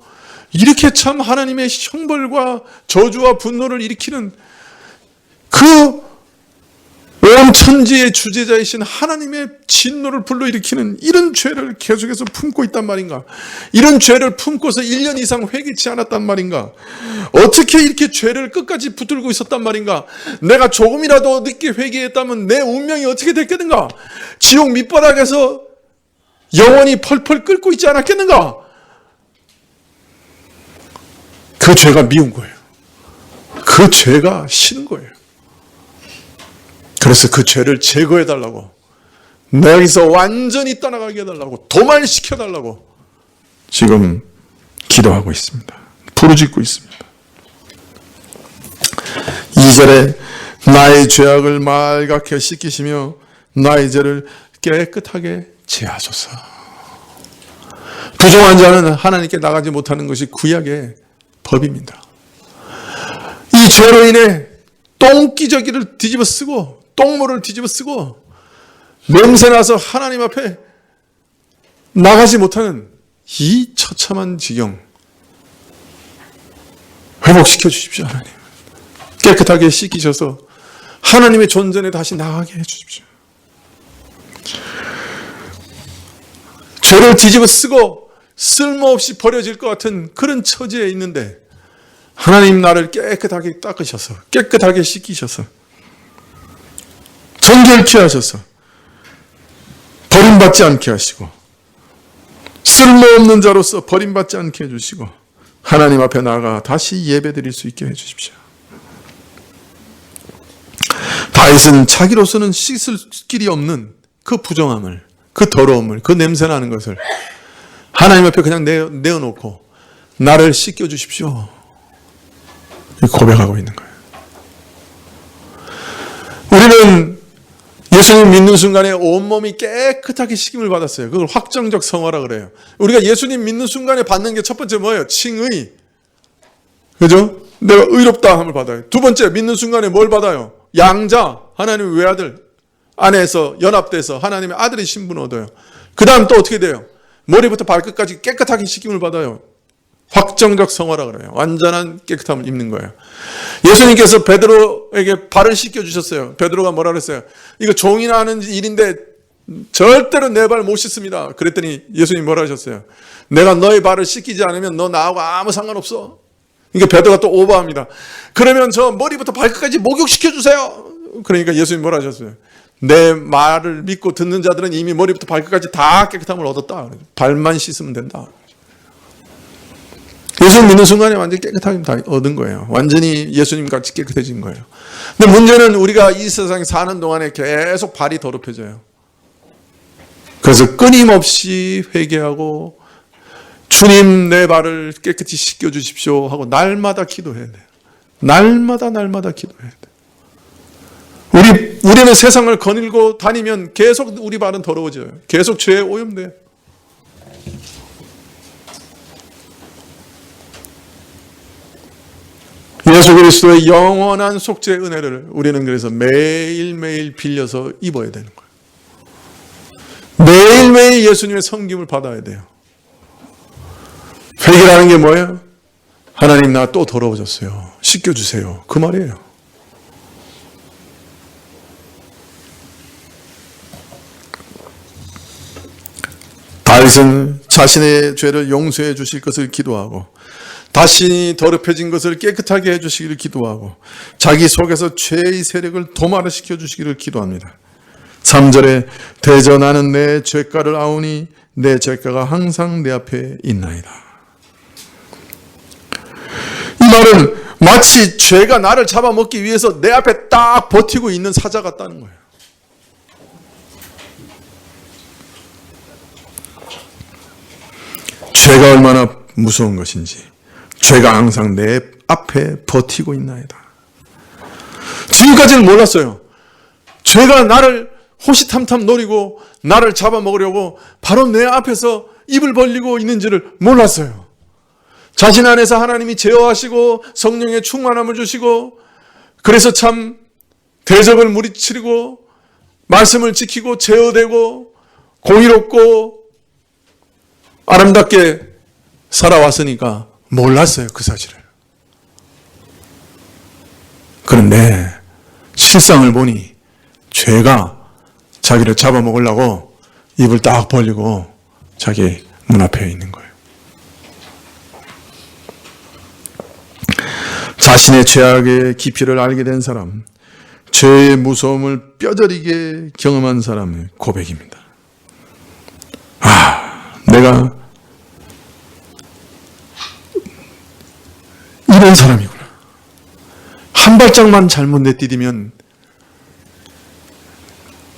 이렇게 참 하나님의 형벌과 저주와 분노를 일으키는 그 온 천지의 주재자이신 하나님의 진노를 불러일으키는 이런 죄를 계속해서 품고 있단 말인가? 이런 죄를 품고서 1년 이상 회개치 않았단 말인가? 어떻게 이렇게 죄를 끝까지 붙들고 있었단 말인가? 내가 조금이라도 늦게 회개했다면 내 운명이 어떻게 됐겠는가? 지옥 밑바닥에서 영원히 펄펄 끓고 있지 않았겠는가? 그 죄가 미운 거예요. 그 죄가 싫은 거예요. 그래서 그 죄를 제거해달라고, 내게서 완전히 떠나가게 해달라고, 도말시켜달라고 지금 기도하고 있습니다. 부르짖고 있습니다. 2절에 나의 죄악을 말갛게 씻기시며 나의 죄를 깨끗하게 제하소서. 부정한 자는 하나님께 나가지 못하는 것이 구약의 법입니다. 이 죄로 인해 똥기저귀를 뒤집어 쓰고 똥물을 뒤집어 쓰고 냄새나서 하나님 앞에 나가지 못하는 이 처참한 지경 회복시켜 주십시오. 하나님 깨끗하게 씻기셔서 하나님의 존전에 다시 나가게 해 주십시오. 죄를 뒤집어 쓰고 쓸모없이 버려질 것 같은 그런 처지에 있는데 하나님 나를 깨끗하게 닦으셔서 깨끗하게 씻기셔서 정결케 하셔서 버림받지 않게 하시고 쓸모없는 자로서 버림받지 않게 해주시고 하나님 앞에 나아가 다시 예배드릴 수 있게 해주십시오. 다윗은 자기로서는 씻을 길이 없는 그 부정함을, 그 더러움을, 그 냄새나는 것을 하나님 앞에 그냥 내어놓고 나를 씻겨주십시오 고백하고 있는 거예요. 우리는 예수님 믿는 순간에 온몸이 깨끗하게 씻김을 받았어요. 그걸 확정적 성화라 그래요. 우리가 예수님 믿는 순간에 받는 게 첫 번째 뭐예요? 칭의. 그죠? 내가 의롭다 함을 받아요. 두 번째 믿는 순간에 뭘 받아요? 양자, 하나님의 외아들 안에서 연합돼서 하나님의 아들의 신분을 얻어요. 그 다음 또 어떻게 돼요? 머리부터 발끝까지 깨끗하게 씻김을 받아요. 확정적 성화라 그래요. 완전한 깨끗함을 입는 거예요. 예수님께서 베드로에게 발을 씻겨주셨어요. 베드로가 뭐라 그랬어요? 이거 종이나 하는 일인데 절대로 내 발 못 씻습니다. 그랬더니 예수님이 뭐라 하셨어요? 내가 너의 발을 씻기지 않으면 너 나하고 아무 상관없어. 그러니까 베드로가 또 오버합니다. 그러면 저 머리부터 발끝까지 목욕시켜주세요. 그러니까 예수님이 뭐라 하셨어요? 내 말을 믿고 듣는 자들은 이미 머리부터 발끝까지 다 깨끗함을 얻었다. 발만 씻으면 된다. 예수님 믿는 순간에 완전히 깨끗함을 다 얻은 거예요. 완전히 예수님 같이 깨끗해진 거예요. 근데 문제는 우리가 이 세상에 사는 동안에 계속 발이 더럽혀져요. 그래서 끊임없이 회개하고 주님 내 발을 깨끗이 씻겨주십시오 하고 날마다 기도해야 돼요. 날마다 기도해야 돼요. 우리는 세상을 거닐고 다니면 계속 우리 발은 더러워져요. 계속 죄에 오염돼요. 예수 그리스도의 영원한 속죄의 은혜를 우리는 그래서 매일매일 빌려서 입어야 되는 거예요. 매일매일 예수님의 섬김을 받아야 돼요. 회개라는 게 뭐예요? 하나님 나 또 더러워졌어요. 씻겨주세요. 그 말이에요. 다윗은 자신의 죄를 용서해 주실 것을 기도하고 다시 더럽혀진 것을 깨끗하게 해주시기를 기도하고 자기 속에서 죄의 세력을 도말시켜 주시기를 기도합니다. 3절에 대저 나는 내 죄가를 아오니 내 죄가가 항상 내 앞에 있나이다. 이 말은 마치 죄가 나를 잡아먹기 위해서 내 앞에 딱 버티고 있는 사자 같다는 거예요. 죄가 얼마나 무서운 것인지, 죄가 항상 내 앞에 버티고 있나이다. 지금까지는 몰랐어요. 죄가 나를 호시탐탐 노리고 나를 잡아먹으려고 바로 내 앞에서 입을 벌리고 있는지를 몰랐어요. 자신 안에서 하나님이 제어하시고 성령의 충만함을 주시고, 그래서 참 대적을 무리치고 말씀을 지키고 제어되고 공의롭고 아름답게 살아왔으니까 몰랐어요, 그 사실을. 그런데 실상을 보니 죄가 자기를 잡아먹으려고 입을 딱 벌리고 자기 문 앞에 있는 거예요. 자신의 죄악의 깊이를 알게 된 사람, 죄의 무서움을 뼈저리게 경험한 사람의 고백입니다. 내가 이런 사람이구나. 한 발짝만 잘못 내디디면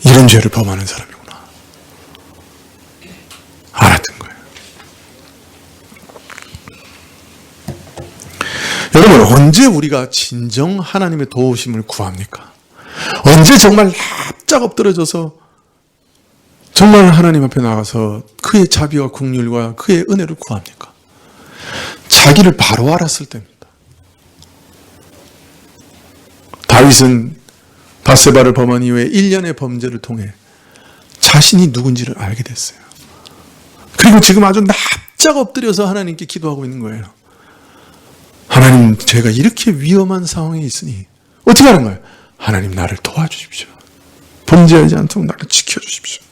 이런 죄를 범하는 사람이구나. 알았던 거예요. 여러분, 언제 우리가 진정 하나님의 도우심을 구합니까? 언제 정말 납작 엎드러져서 정말 하나님 앞에 나가서 그의 자비와 긍휼과 그의 은혜를 구합니까? 자기를 바로 알았을 때입니다. 다윗은 밧세바를 범한 이후에 1년의 범죄를 통해 자신이 누군지를 알게 됐어요. 그리고 지금 아주 납작 엎드려서 하나님께 기도하고 있는 거예요. 하나님, 제가 이렇게 위험한 상황에 있으니 어떻게 하는 거예요? 하나님, 나를 도와주십시오. 범죄하지 않도록 나를 지켜주십시오.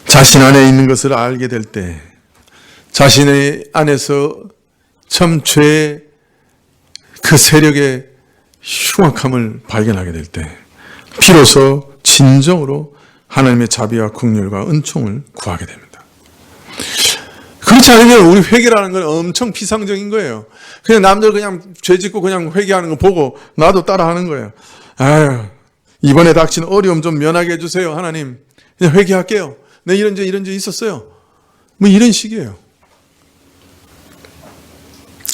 자신 안에 있는 것을 알게 될 때, 자신의 안에서 참 죄의 그 세력의 흉악함을 발견하게 될 때, 비로소 진정으로 하나님의 자비와 긍휼과 은총을 구하게 됩니다. 그렇지 않으면 우리 회개라는 건 엄청 피상적인 거예요. 그냥 남들 그냥 죄 짓고 그냥 회개하는 거 보고 나도 따라 하는 거예요. 아유, 이번에 닥친 어려움 좀 면하게 해주세요, 하나님. 그냥 회개할게요. 내 이런 죄 있었어요. 뭐 이런 식이에요.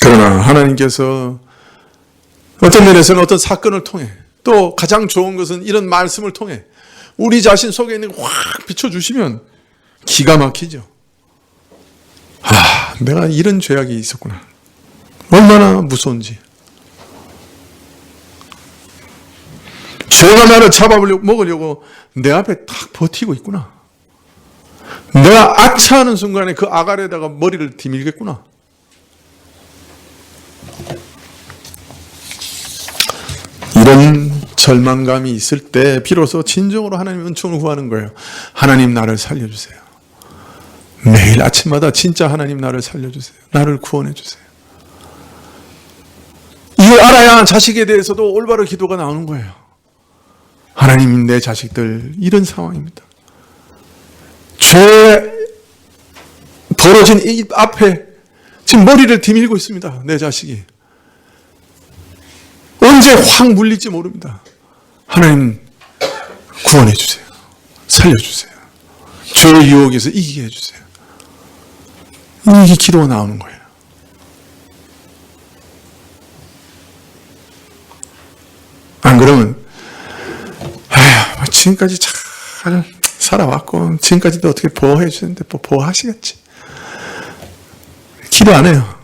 그러나 하나님께서 어떤 면에서는 어떤 사건을 통해, 또 가장 좋은 것은 이런 말씀을 통해 우리 자신 속에 있는 걸 확 비춰주시면 기가 막히죠. 내가 이런 죄악이 있었구나. 얼마나 무서운지. 죄가 나를 잡아먹으려고 내 앞에 딱 버티고 있구나. 내가 아차하는 순간에 그 아가리에다가 머리를 디밀겠구나. 이런 절망감이 있을 때 비로소 진정으로 하나님의 은총을 구하는 거예요. 하나님, 나를 살려주세요. 매일 아침마다 진짜 하나님, 나를 살려주세요. 나를 구원해 주세요. 이걸 알아야 자식에 대해서도 올바른 기도가 나오는 거예요. 하나님, 내 자식들 이런 상황입니다. 죄 벌어진 이 앞에 지금 머리를 디밀고 있습니다. 내 자식이. 언제 확 물릴지 모릅니다. 하나님, 구원해 주세요. 살려주세요. 죄의 유혹에서 이기게 해주세요. 이게 기도가 나오는 거예요. 안 그러면 지금까지 잘 살아왔고 지금까지도 어떻게 보호해 주는데 보호하시겠지. 기도 안 해요.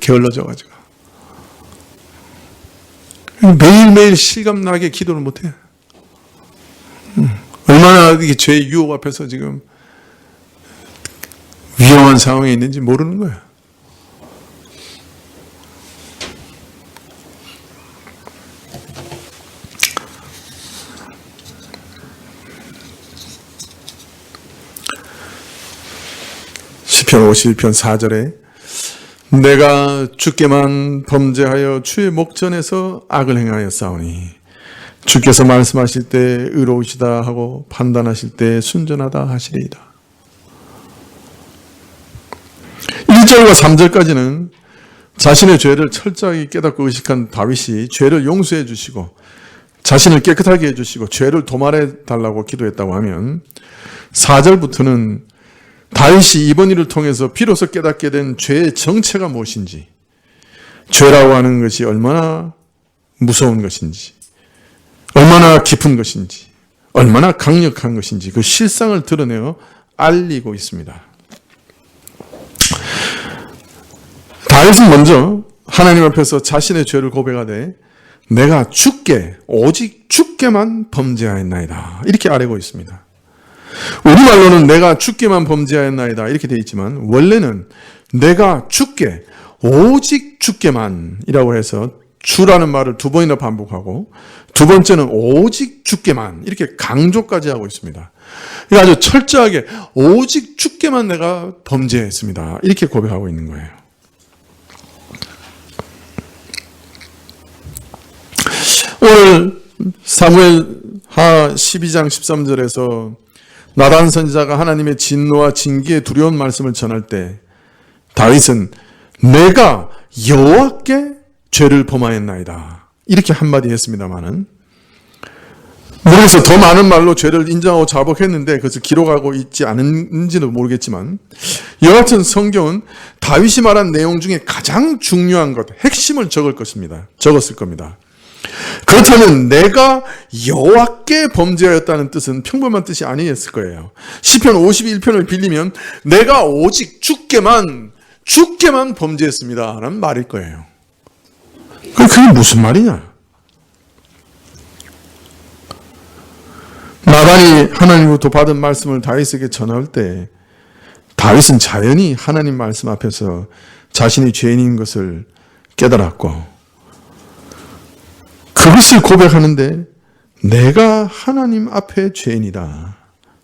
게을러져가지고. 매일매일 실감나게 기도를 못해요. 얼마나 이게 죄의 유혹 앞에서 지금 위험한 상황에 있는지 모르는 거예요. 시편 52편 4절에 내가 주께만 범죄하여 주의 목전에서 악을 행하여 싸우니 주께서 말씀하실 때 의로우시다 하고 판단하실 때 순전하다 하시리이다. 1절과 3절까지는 자신의 죄를 철저하게 깨닫고 의식한 다윗이 죄를 용서해 주시고 자신을 깨끗하게 해주시고 죄를 도말해 달라고 기도했다고 하면 4절부터는 다윗이 이번 일을 통해서 비로소 깨닫게 된 죄의 정체가 무엇인지, 죄라고 하는 것이 얼마나 무서운 것인지, 얼마나 깊은 것인지, 얼마나 강력한 것인지 그 실상을 드러내어 알리고 있습니다. 다윗은 먼저 하나님 앞에서 자신의 죄를 고백하되 내가 주께 오직 주께만 범죄하였나이다 이렇게 아뢰고 있습니다. 우리말로는 내가 주께만 범죄하였나이다 이렇게 되어 있지만 원래는 내가 주께 오직 주께만 이라고 해서 주라는 말을 두 번이나 반복하고 두 번째는 오직 주께만 이렇게 강조까지 하고 있습니다. 아주 철저하게 오직 주께만 내가 범죄했습니다 이렇게 고백하고 있는 거예요. 오늘 사무엘하 12장 13절에서 나단 선지자가 하나님의 진노와 징계의 두려운 말씀을 전할 때 다윗은 내가 여호와께 죄를 범하였나이다 이렇게 한마디 했습니다마는 모르겠어요. 더 많은 말로 죄를 인정하고 자복했는데 그것을 기록하고 있지 않은지는 모르겠지만 여하튼 성경은 다윗이 말한 내용 중에 가장 중요한 것, 핵심을 적었을 겁니다. 그렇다면 내가 여호와께 범죄하였다는 뜻은 평범한 뜻이 아니었을 거예요. 시편 51편을 빌리면 내가 오직 주께만 범죄했습니다 라는 말일 거예요. 그게 무슨 말이냐? 나단이 하나님으로부터 받은 말씀을 다윗에게 전할 때 다윗은 자연히 하나님 말씀 앞에서 자신이 죄인인 것을 깨달았고 그것을 고백하는데 내가 하나님 앞에 죄인이다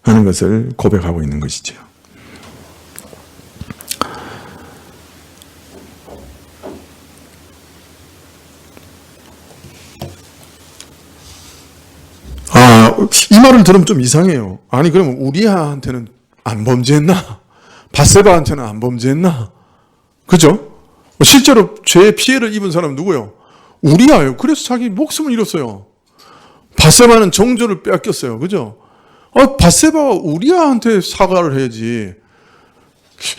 하는 것을 고백하고 있는 것이죠. 이 말을 들으면 좀 이상해요. 아니 그러면 우리아한테는 안 범죄했나? 밧세바한테는 안 범죄했나? 그죠? 실제로 죄의 피해를 입은 사람은 누구요? 우리아예요. 그래서 자기 목숨을 잃었어요. 밧세바는 정조를 뺏겼어요. 그죠? 밧세바가 우리아한테 사과를 해야지.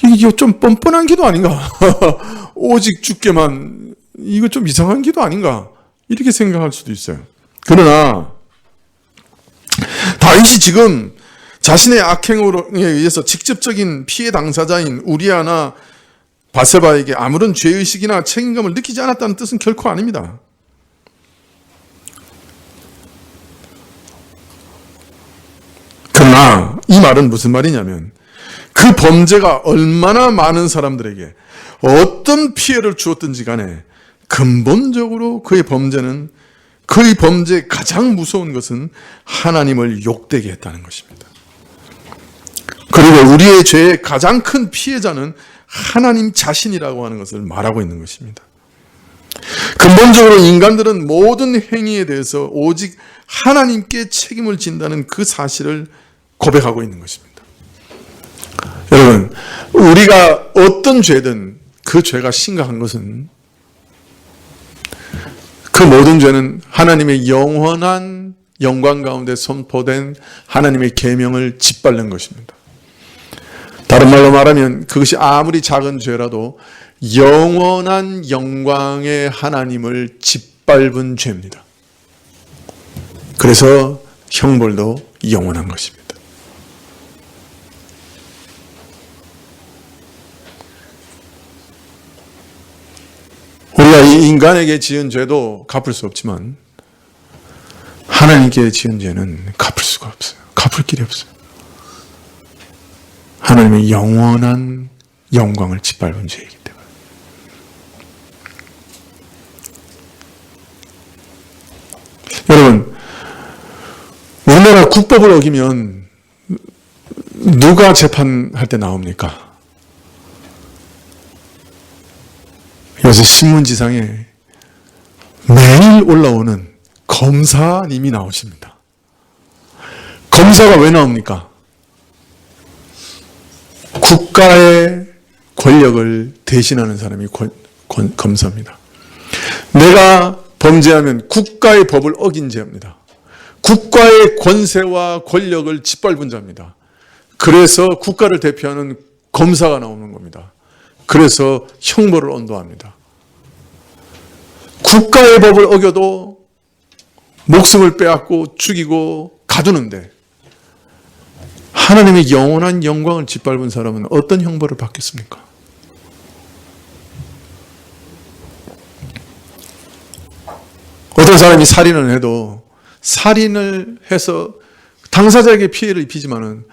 이게 좀 뻔뻔한 기도 아닌가? 오직 주께만, 이거 좀 이상한 기도 아닌가? 이렇게 생각할 수도 있어요. 그러나 다윗이 지금 자신의 악행에 의해서 직접적인 피해 당사자인 우리아나 밧세바에게 아무런 죄의식이나 책임감을 느끼지 않았다는 뜻은 결코 아닙니다. 그러나 이 말은 무슨 말이냐면 그 범죄가 얼마나 많은 사람들에게 어떤 피해를 주었든지 간에 근본적으로 그의 범죄의 가장 무서운 것은 하나님을 욕되게 했다는 것입니다. 그리고 우리의 죄의 가장 큰 피해자는 하나님 자신이라고 하는 것을 말하고 있는 것입니다. 근본적으로 인간들은 모든 행위에 대해서 오직 하나님께 책임을 진다는 그 사실을 고백하고 있는 것입니다. 여러분, 우리가 어떤 죄든 그 죄가 심각한 것은 그 모든 죄는 하나님의 영원한 영광 가운데 선포된 하나님의 계명을 짓밟는 것입니다. 다른 말로 말하면 그것이 아무리 작은 죄라도 영원한 영광의 하나님을 짓밟은 죄입니다. 그래서 형벌도 영원한 것입니다. 우리가 이 인간에게 지은 죄도 갚을 수 없지만 하나님께 지은 죄는 갚을 수가 없어요. 갚을 길이 없어요. 하나님의 영원한 영광을 짓밟은 죄이기 때문에. 여러분, 우리나라 국법을 어기면 누가 재판할 때 나옵니까? 요새 신문지상에 매일 올라오는 검사님이 나오십니다. 검사가 왜 나옵니까? 국가의 권력을 대신하는 사람이 검사입니다. 내가 범죄하면 국가의 법을 어긴 죄입니다. 국가의 권세와 권력을 짓밟은 자입니다. 그래서 국가를 대표하는 검사가 나오는 겁니다. 그래서 형벌을 언도합니다. 국가의 법을 어겨도 목숨을 빼앗고 죽이고 가두는데 하나님의 영원한 영광을 짓밟은 사람은 어떤 형벌을 받겠습니까? 어떤 사람이 살인을 해도 살인을 해서 당사자에게 피해를 입히지만은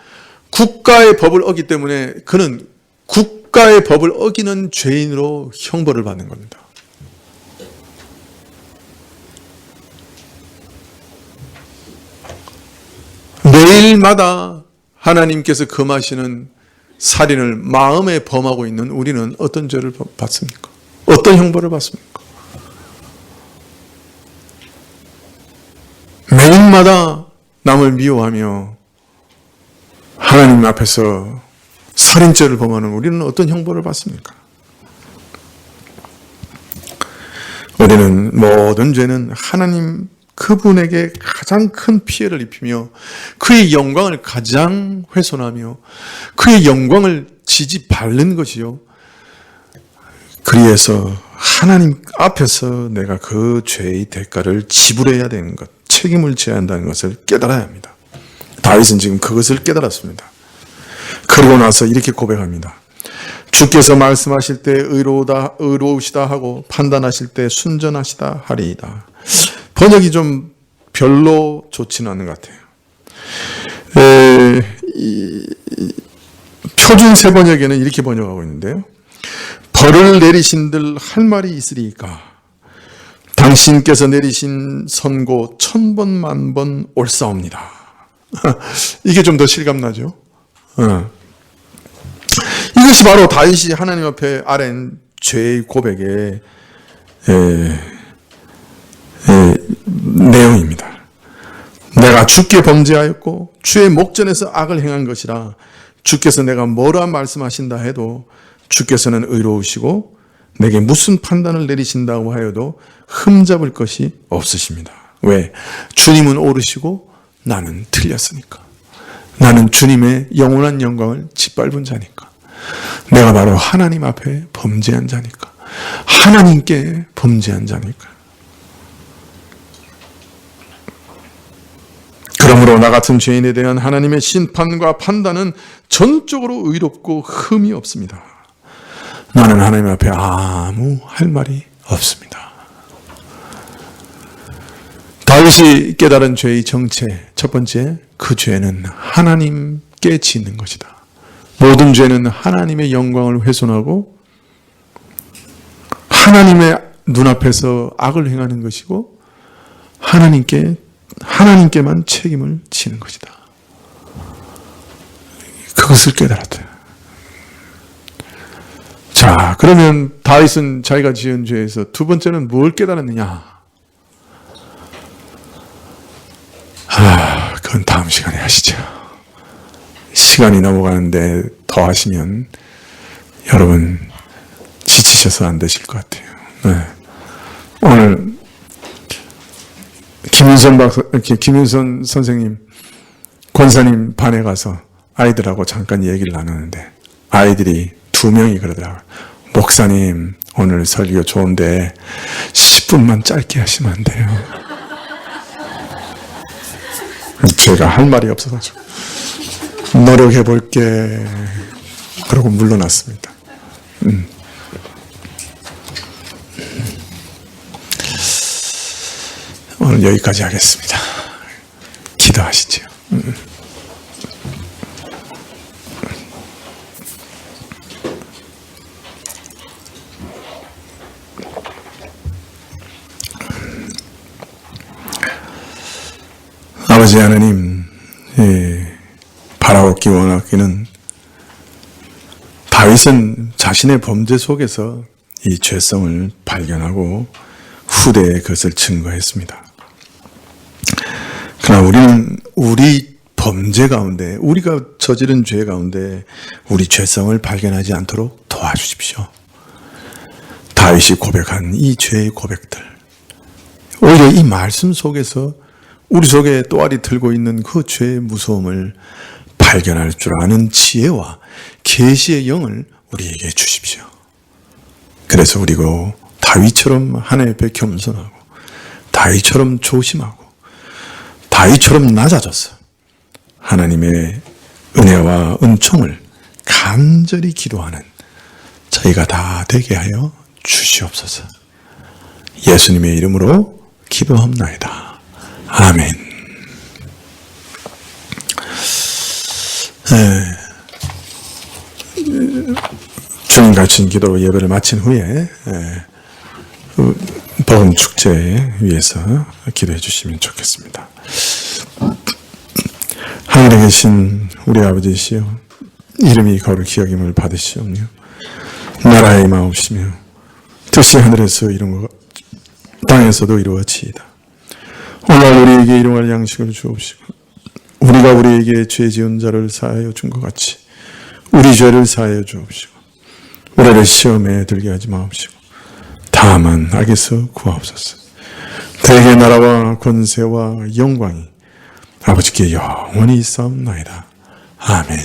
국가의 법을 어기기 때문에 그는 국가의 법을 어기는 죄인으로 형벌을 받는 겁니다. 매일마다 하나님께서 금하시는 살인을 마음에 범하고 있는 우리는 어떤 죄를 받습니까? 어떤 형벌을 받습니까? 매일마다 남을 미워하며 하나님 앞에서 살인죄를 범하는 우리는 어떤 형벌을 받습니까? 우리는 모든 죄는 하나님 그분에게 가장 큰 피해를 입히며 그의 영광을 가장 훼손하며 그의 영광을 지지밟는 것이요. 그리해서 하나님 앞에서 내가 그 죄의 대가를 지불해야 되는 것, 책임을 져야 한다는 것을 깨달아야 합니다. 다윗은 지금 그것을 깨달았습니다. 그리고 나서 이렇게 고백합니다. 주께서 말씀하실 때 의로우시다 하고 판단하실 때 순전하시다 하리이다. 번역이 좀 별로 좋지는 않은 것 같아요. 표준 세 번역에는 이렇게 번역하고 있는데요. 벌을 내리신들 할 말이 있으리까 당신께서 내리신 선고 1000번 만번 옳사옵니다. 이게 좀 더 실감나죠? 이것이 바로 다윗이 하나님 앞에 아랜 죄의 고백의 내용입니다. 내가 주께 범죄하였고 주의 목전에서 악을 행한 것이라 주께서 내가 뭐라 말씀하신다 해도 주께서는 의로우시고 내게 무슨 판단을 내리신다고 하여도 흠잡을 것이 없으십니다. 왜? 주님은 옳으시고 나는 틀렸으니까. 나는 주님의 영원한 영광을 짓밟은 자니까. 내가 바로 하나님 앞에 범죄한 자니까. 하나님께 범죄한 자니까. 그러므로 나 같은 죄인에 대한 하나님의 심판과 판단은 전적으로 의롭고 흠이 없습니다. 나는 하나님 앞에 아무 할 말이 없습니다. 다윗이 깨달은 죄의 정체, 첫 번째, 그 죄는 하나님께 짓는 것이다. 모든 죄는 하나님의 영광을 훼손하고 하나님의 눈앞에서 악을 행하는 것이고 하나님께만 책임을 지는 것이다. 그것을 깨달았다. 자, 그러면 다윗은 자기가 지은 죄에서 두 번째는 뭘 깨달았느냐? 그건 다음 시간에 하시죠. 시간이 넘어가는데 더 하시면 여러분 지치셔서 안 되실 것 같아요. 네. 오늘 김윤선 선생님, 권사님 반에 가서 아이들하고 잠깐 얘기를 나누는데 아이들이 2명이 그러더라고요. 목사님, 오늘 설교 좋은데 10분만 짧게 하시면 안 돼요. 제가 할 말이 없어가지고 노력해 볼게 그러고 물러났습니다. 오늘 여기까지 하겠습니다. 기도하시죠. 아버지 하나님, 바라옵기 원하기는 다윗은 자신의 범죄 속에서 이 죄성을 발견하고 후대에 그것을 증거했습니다. 그러나 우리는 우리 범죄 가운데, 우리가 저지른 죄 가운데 우리 죄성을 발견하지 않도록 도와주십시오. 다윗이 고백한 이 죄의 고백들, 오히려 이 말씀 속에서 우리 속에 또아리 들고 있는 그 죄의 무서움을 발견할 줄 아는 지혜와 계시의 영을 우리에게 주십시오. 그래서 우리고 다윗처럼 하나님 앞에 겸손하고, 다윗처럼 조심하고, 다윗처럼 낮아져서 하나님의 은혜와 은총을 간절히 기도하는 저희가 다 되게 하여 주시옵소서. 예수님의 이름으로 기도합나이다. 아멘. 주님 가르친 기도 예배를 마친 후에 복음 축제 위해서 기도해 주시면 좋겠습니다. 하늘에 계신 우리 아버지시여, 이름이 거룩히 여김을 받으시오며 나라의 임하옵시며 뜻이 하늘에서 이룬 것 땅에서도 이루어지이다. 오늘 우리에게 일용할 양식을 주옵시고 우리가 우리에게 죄 지은 자를 사하여 준 것 같이 우리 죄를 사하여 주옵시고 우리를 시험에 들게 하지 마옵시고 다만 악에서 구하옵소서. 대개 나라와 권세와 영광이 아버지께 영원히 있사옵나이다. 아멘.